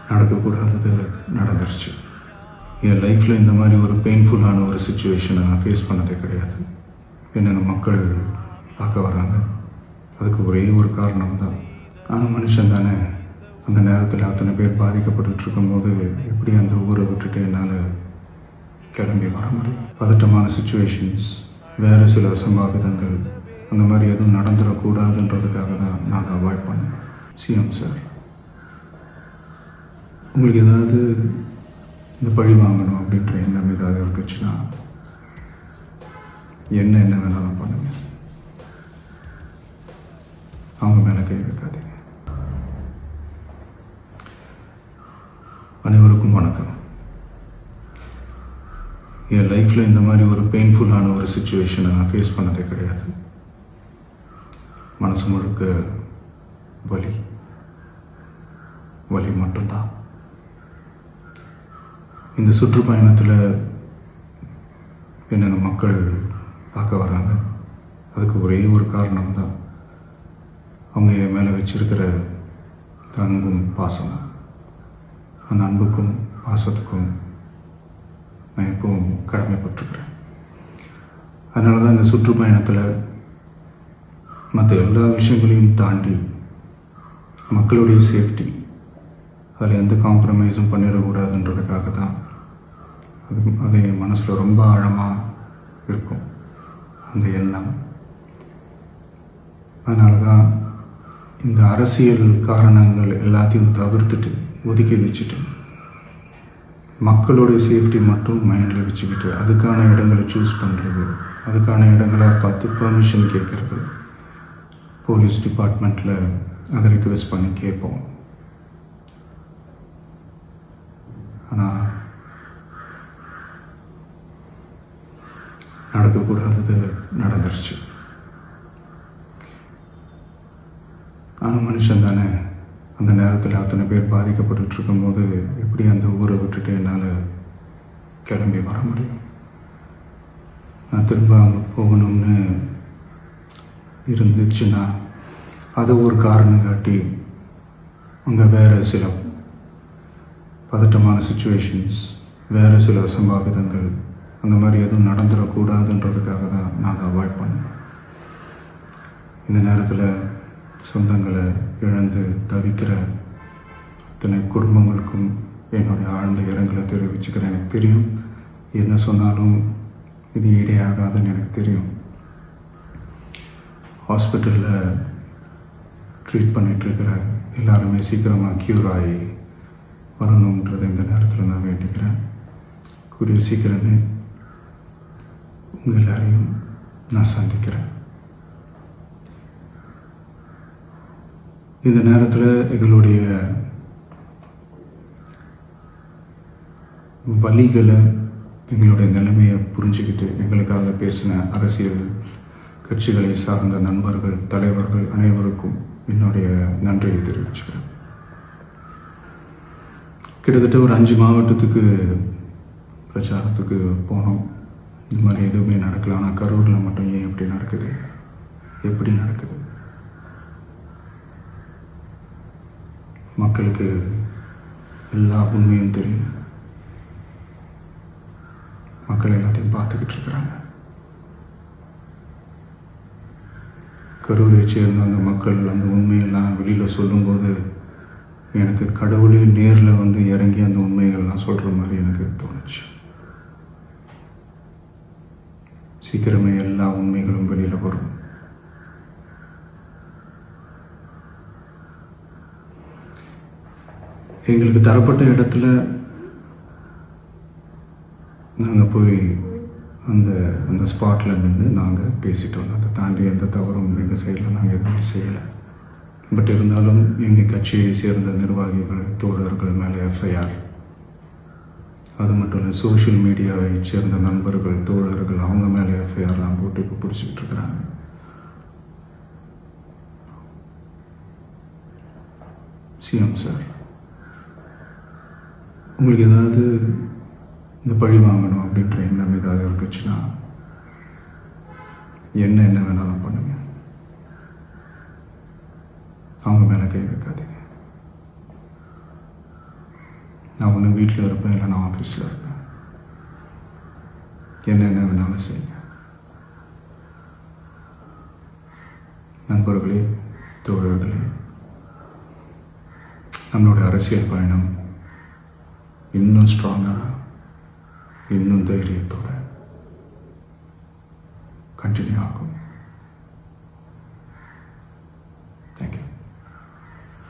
நடக்கக்கூடாதது நடந்துருச்சு. என் லைஃப்பில் இந்த மாதிரி ஒரு பெயின்ஃபுல்லான ஒரு சுச்சுவேஷனை நான் ஃபேஸ் பண்ணதே கிடையாது. என்னென்ன மக்கள் பார்க்க வராங்க, அதுக்கு ஒரே ஒரு காரணம் தான். ஆனால் மனுஷன் தானே. அந்த நேரத்தில் அத்தனை பேர் பாதிக்கப்பட்டு இருக்கும்போது எப்படி அந்த ஊரை விட்டுட்டு என்னால் கிளம்பி வர முடியும்? பதட்டமான சுச்சுவேஷன்ஸ், வேறு சில அசம்பாவிதங்கள், அந்த மாதிரி எதுவும் நடந்துடக்கூடாதுன்றதுக்காக தான் நான் அவாய்ட் பண்ணேன். சிஎம் சார், உங்களுக்கு ஏதாவது இந்த பழி வாங்கணும் அப்படின்ற எண்ணம் ஏதாவது இருந்துச்சுன்னா என்ன வேணாலும் பண்ணுங்க. அவங்க மேலே கை வைக்காதீங்க. அனைவருக்கும் வணக்கம். என் லைஃப்பில் இந்த மாதிரி ஒரு பெயின்ஃபுல்லான ஒரு சுச்சுவேஷனை நான் ஃபேஸ் பண்ணதே கிடையாது. மனசு முழுக்க வலி மட்டும்தான். இந்த சுற்றுப்பயணத்தில் என்னென்ன மக்கள் பார்க்க வராங்க, அதுக்கு ஒரே ஒரு காரணம் தான். அவங்க என் மேலே வச்சிருக்கிற அன்பும் பாசம். அந்த அன்புக்கும் பாசத்துக்கும் நான் எப்பவும் கடமைப்பட்டிருக்கிறேன். அதனால தான் இந்த சுற்றுப்பயணத்தில் மற்ற எல்லா விஷயங்களையும் தாண்டி மக்களுடைய சேஃப்டி, அதில் எந்த காம்ப்ரமைஸும் பண்ணிடக்கூடாதுன்றதுக்காக தான் அது என் மனசில் ரொம்ப ஆழமாக இருக்கும் அந்த எண்ணம். அதனால தான் இந்த அரசியல் காரணங்கள் எல்லாத்தையும் தவிர்த்துட்டு ஒதுக்கி வச்சுட்டு மக்களுடைய சேஃப்டி மட்டும் மைண்டில் வச்சுக்கிட்டு அதுக்கான இடங்களை சூஸ் பண்ணுறது, அதுக்கான இடங்களை பார்த்து பெர்மிஷன் கேட்குறது, போலீஸ் டிபார்ட்மெண்ட்டில் அதை ரிக்வெஸ்ட் பண்ணி கேட்போம். ஆனால் நடக்கக்கூடாதது நடந்துருச்சு. ஆனால் மனுஷன் தானே. அந்த நேரத்தில் அத்தனை பேர் பாதிக்கப்பட்டு இருக்கும்போது எப்படி அந்த ஊரை விட்டுட்டு என்னால் கிளம்பி வர முடியும்? நான் திரும்ப அங்கே போகணும்னு இருந்துச்சுன்னா அதை ஒரு காரணம் காட்டி அங்கே வேறு சில பதட்டமான சுச்சுவேஷன்ஸ், வேறு சில அசம்பாவிதங்கள், அந்த மாதிரி எதுவும் நடந்துடக்கூடாதுன்றதுக்காக தான் நான் அவாய்ட் பண்ணேன். இந்த நேரத்தில் சொந்தங்களை இழந்து தவிக்கிற அத்தனை குடும்பங்களுக்கும் என்னுடைய ஆழ்ந்த இரங்கலை தெரிவிச்சுக்கிறேன். எனக்கு தெரியும், என்ன சொன்னாலும் இது ஈடேயாகாதுன்னு எனக்கு தெரியும். ஹாஸ்பிட்டலில் ட்ரீட் பண்ணிகிட்ருக்கிற எல்லாருமே சீக்கிரமாக க்யூர் ஆகி வரணுன்றது இந்த நேரத்தில் நான் வேண்டிக்கிறேன். கூடிய சீக்கிரமே உங்கள் எல்லாரையும் நான் சந்திக்கிறேன். இந்த நேரத்தில் எங்களுடைய வலிகளை, எங்களுடைய நிலைமையை புரிஞ்சுக்கிட்டு எங்களுக்காக பேசின அரசியல் கட்சிகளை சார்ந்த நண்பர்கள், தலைவர்கள் அனைவருக்கும் என்னுடைய நன்றியை தெரிவிச்சுக்கிறேன். கிட்டத்தட்ட ஒரு 5 மாவட்டத்துக்கு பிரச்சாரத்துக்கு போனோம். இந்த மாதிரி எதுவுமே நடக்கல. ஆனால் கரூரில் மட்டும் ஏன் எப்படி நடக்குது? எப்படி நடக்குது? மக்களுக்கு எல்லா உண்மையும் தெரியும். மக்கள் எல்லாத்தையும் பார்த்துக்கிட்டு இருக்கிறாங்க. கரூரை சேர்ந்த அந்த மக்கள் அந்த உண்மையெல்லாம் வெளியில் சொல்லும்போது எனக்கு கடவுளே நேரில் வந்து இறங்கி அந்த உண்மைகள்லாம் சொல்கிற மாதிரி எனக்கு தோணுச்சு. சீக்கிரமே எல்லா உண்மைகளும் வெளியில் வரும். எங்களுக்கு தரப்பட்ட இடத்துல நாங்கள் போய் அந்த ஸ்பாட்டில் நின்று நாங்கள் பேசிட்டோம். அதை தாண்டி எந்த தவறும் எங்கள் சைடில் நாங்கள் எதுவுமே செய்யலை. பட் இருந்தாலும் எங்கள் கட்சியை சேர்ந்த நிர்வாகிகள், தோழர்கள் மேலே எஃப்ஐஆர், அது மட்டும் இல்லை சோஷியல் மீடியாவை சேர்ந்த நண்பர்கள், தோழர்கள், அவங்க மேலே எஃப்ஐஆர்லாம் போட்டு இப்போ பிடிச்சிக்கிட்டு இருக்கிறாங்க. சிஎம் சார், உங்களுக்கு ஏதாவது இந்த பழி வாங்கணும் அப்படின்ற எண்ணம் ஏதாவது இருந்துச்சுன்னா என்ன வேணாலும் பண்ணுங்க. அவங்க மேலே கை வைக்காதீங்க. நான் ஒன்று வீட்டில் இருப்பேன், இல்லை நான் ஆஃபீஸில் இருப்பேன். என்ன வேணாலும் செய்யுங்க. நண்பர்களே, தோழர்களே, நம்மளோட அரசியல் பயணம் இன்னும் ஸ்ட்ராங்காக, இன்னும் தைரியத்தோட கண்டினியூ ஆகும்.